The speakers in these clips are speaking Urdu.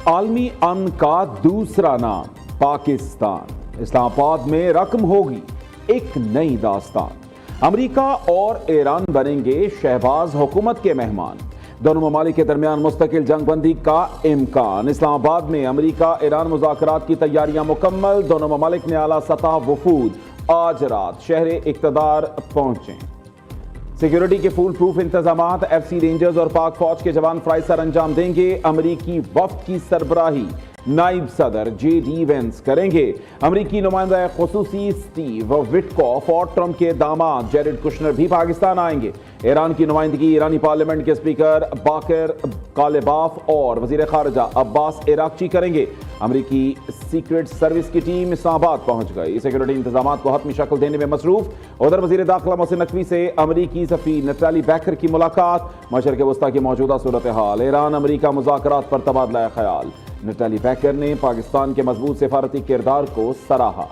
عالمی امن کا دوسرا نام پاکستان۔ اسلام آباد میں رقم ہوگی ایک نئی داستان۔ امریکہ اور ایران بنیں گے شہباز حکومت کے مہمان۔ دونوں ممالک کے درمیان مستقل جنگ بندی کا امکان۔ اسلام آباد میں امریکہ ایران مذاکرات کی تیاریاں مکمل۔ دونوں ممالک نے اعلیٰ سطح وفود آج رات شہر اقتدار پہنچے۔ سیکیورٹی کے فول پروف انتظامات۔ ایف سی رینجرز اور پاک فوج کے جوان فرائی سر انجام دیں گے۔ امریکی وفد کی سربراہی نائب صدر جے ڈی وینس کریں گے۔ امریکی نمائندہ خصوصی سٹیو وٹکوف اور ٹرمپ کے داماد جیرڈ کشنر بھی پاکستان آئیں گے۔ ایران کی نمائندگی ایرانی پارلیمنٹ کے اسپیکر باقر کالباف اور وزیر خارجہ عباس عراقچی کریں گے۔ امریکی سیکرٹ سروس کی ٹیم اسلام آباد پہنچ گئی۔ سیکورٹی انتظامات کو حتمی شکل دینے میں مصروف۔ ادھر وزیر داخلہ محسن نقوی سے امریکی سفیر نٹالی بیکر کی ملاقات۔ مشرق وسطیٰ کی موجودہ صورتحال، ایران امریکہ مذاکرات پر تبادلہ خیال۔ نٹالی بیکر نے پاکستان کے مضبوط سفارتی کردار کو سراہا۔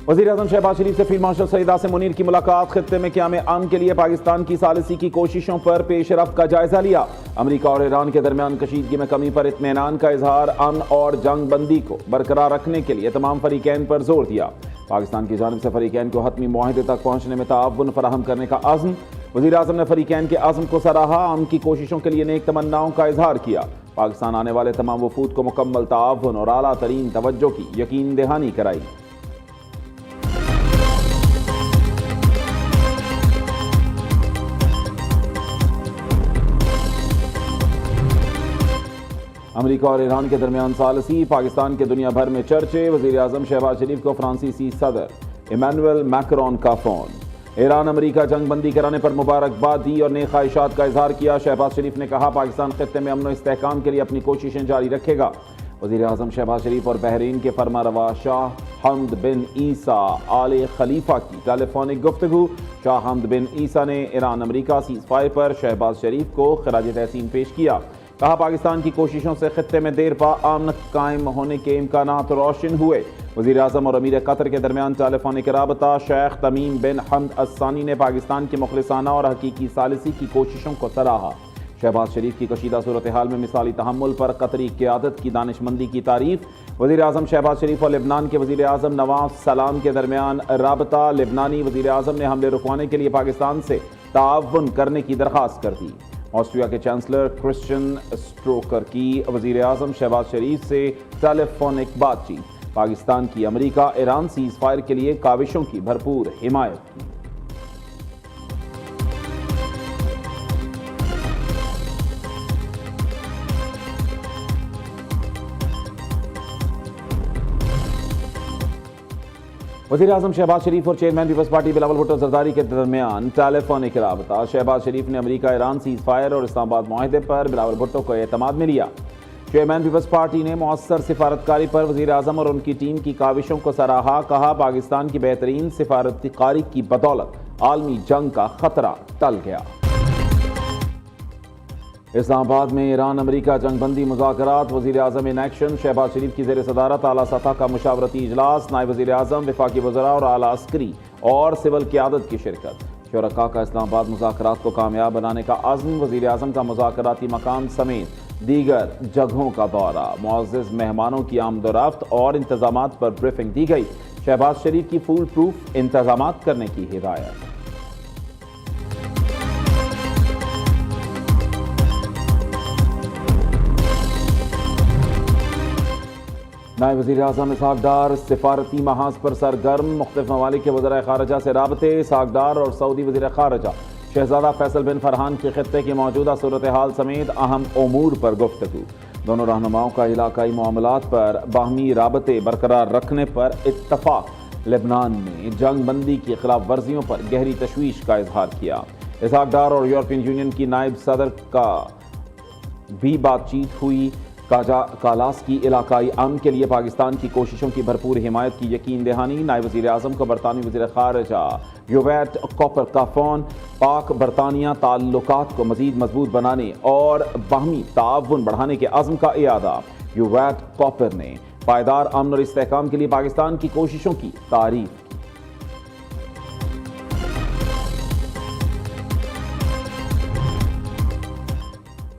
وزیر اعظم شہباز شریف سے فیلڈ مارشل سعید عاصم منیر کی ملاقات۔ خطے میں قیام امن کے لیے پاکستان کی ثالثی کی کوششوں پر پیش رفت کا جائزہ لیا۔ امریکہ اور ایران کے درمیان کشیدگی میں کمی پر اطمینان کا اظہار۔ امن اور جنگ بندی کو برقرار رکھنے کے لیے تمام فریقین پر زور دیا۔ پاکستان کی جانب سے فریقین کو حتمی معاہدے تک پہنچنے میں تعاون فراہم کرنے کا عزم۔ وزیر اعظم نے فریقین کے عزم کو سراہا۔ امن کی کوششوں کے لیے نیک تمناؤں کا اظہار کیا۔ پاکستان آنے والے تمام وفود کو مکمل تعاون اور اعلیٰ ترین توجہ کی یقین دہانی کرائی۔ امریکہ اور ایران کے درمیان ثالثی، پاکستان کے دنیا بھر میں چرچے۔ وزیر اعظم شہباز شریف کو فرانسیسی صدر ایمینوئل میکرون کا فون۔ ایران امریکہ جنگ بندی کرانے پر مبارکباد دی اور نیک خواہشات کا اظہار کیا۔ شہباز شریف نے کہا پاکستان خطے میں امن و استحکام کے لیے اپنی کوششیں جاری رکھے گا۔ وزیر اعظم شہباز شریف اور بحرین کے فرما روا شاہ حمد بن عیسیٰ آل خلیفہ کی ٹیلی فونک گفتگو۔ شاہ حمد بن عیسیٰ نے ایران امریکہ سیز فائر پر شہباز شریف کو خراج تحسین پیش کیا۔ کہا پاکستان کی کوششوں سے خطے میں دیر پا امن قائم ہونے کے امکانات روشن ہوئے۔ وزیر اعظم اور امیر قطر کے درمیان ٹیلی فونک رابطہ۔ شیخ تمیم بن حمد الثانی نے پاکستان کی مخلصانہ اور حقیقی ثالثی کی کوششوں کو سراہا۔ شہباز شریف کی کشیدہ صورتحال میں مثالی تحمل پر قطری قیادت کی دانش مندی کی تعریف۔ وزیر اعظم شہباز شریف اور لبنان کے وزیر اعظم نواف سلام کے درمیان رابطہ۔ لبنانی وزیر اعظم نے حملے رکوانے کے لیے پاکستان سے تعاون کرنے کی درخواست کر دی۔ آسٹریا کے چانسلر کرسچن اسٹروکر کی وزیر اعظم شہباز شریف سے ٹیلی فونک بات چیت۔ پاکستان کی امریکہ ایران سیز فائر کے لیے کاوشوں کی بھرپور حمایت کی۔ وزیر اعظم شہباز شریف اور chairman Peoples Party Bilawal Bhutto Zardari کے درمیان ٹیلی فونک رابطہ۔ شہباز شریف نے امریکہ ایران سیز فائر اور اسلام آباد معاہدے پر بلاول بھٹو کو اعتماد میں لیا۔ چیئرمین پیپلز پارٹی نے مؤثر سفارتکاری پر وزیر اعظم اور ان کی ٹیم کی کاوشوں کو سراہا۔ کہا پاکستان کی بہترین سفارتکاری کی بدولت عالمی جنگ کا خطرہ ٹل گیا۔ اسلام آباد میں ایران امریکہ جنگ بندی مذاکرات۔ وزیر اعظم ان ایکشن۔ شہباز شریف کی زیر صدارت اعلیٰ سطح کا مشاورتی اجلاس۔ نائب وزیر اعظم، وفاقی وزراء اور اعلیٰ عسکری اور سول قیادت کی شرکت۔ شرکاء کا اسلام آباد مذاکرات کو کامیاب بنانے کا عزم۔ وزیر اعظم کا مذاکراتی مقام سمیت دیگر جگہوں کا دورہ۔ معزز مہمانوں کی آمد و رفت اور انتظامات پر بریفنگ دی گئی۔ شہباز شریف کی فول پروف انتظامات کرنے کی ہدایت۔ نائب وزیر اعظم اسحاق ڈار سفارتی محاذ پر سرگرم۔ مختلف ممالک کے وزرائے خارجہ سے رابطے۔ اسحاق ڈار اور سعودی وزیر خارجہ شہزادہ فیصل بن فرحان کی خطے کی موجودہ صورتحال سمیت اہم امور پر گفتگو۔ دونوں رہنماؤں کا علاقائی معاملات پر باہمی رابطے برقرار رکھنے پر اتفاق۔ لبنان میں جنگ بندی کی خلاف ورزیوں پر گہری تشویش کا اظہار کیا۔ اسحاق ڈار اور یورپین یونین کی نائب صدر کا بھی بات چیت ہوئی۔ کالاس کی علاقائی امن کے لیے پاکستان کی کوششوں کی بھرپور حمایت کی یقین دہانی۔ نائب وزیر اعظم کو برطانوی وزیر خارجہ یوویٹ کاپر کا فون۔ پاک برطانیہ تعلقات کو مزید مضبوط بنانے اور باہمی تعاون بڑھانے کے عزم کا اعادہ۔ یوویٹ کاپر نے پائیدار امن اور استحکام کے لیے پاکستان کی کوششوں کی تعریف کی۔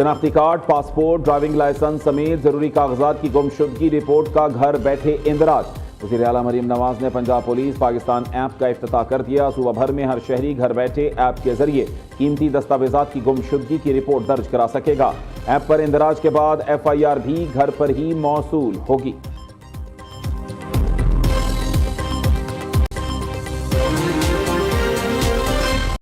شناختی کارڈ، پاسپورٹ، ڈرائیونگ لائسنس سمیت ضروری کاغذات کی گمشدگی رپورٹ کا گھر بیٹھے اندراج۔ وزیر اعلیٰ مریم نواز نے پنجاب پولیس پاکستان ایپ کا افتتاح کر دیا۔ صوبہ بھر میں ہر شہری گھر بیٹھے ایپ کے ذریعے قیمتی دستاویزات کی گمشدگی کی رپورٹ درج کرا سکے گا۔ ایپ پر اندراج کے بعد FIR بھی گھر پر ہی موصول ہوگی۔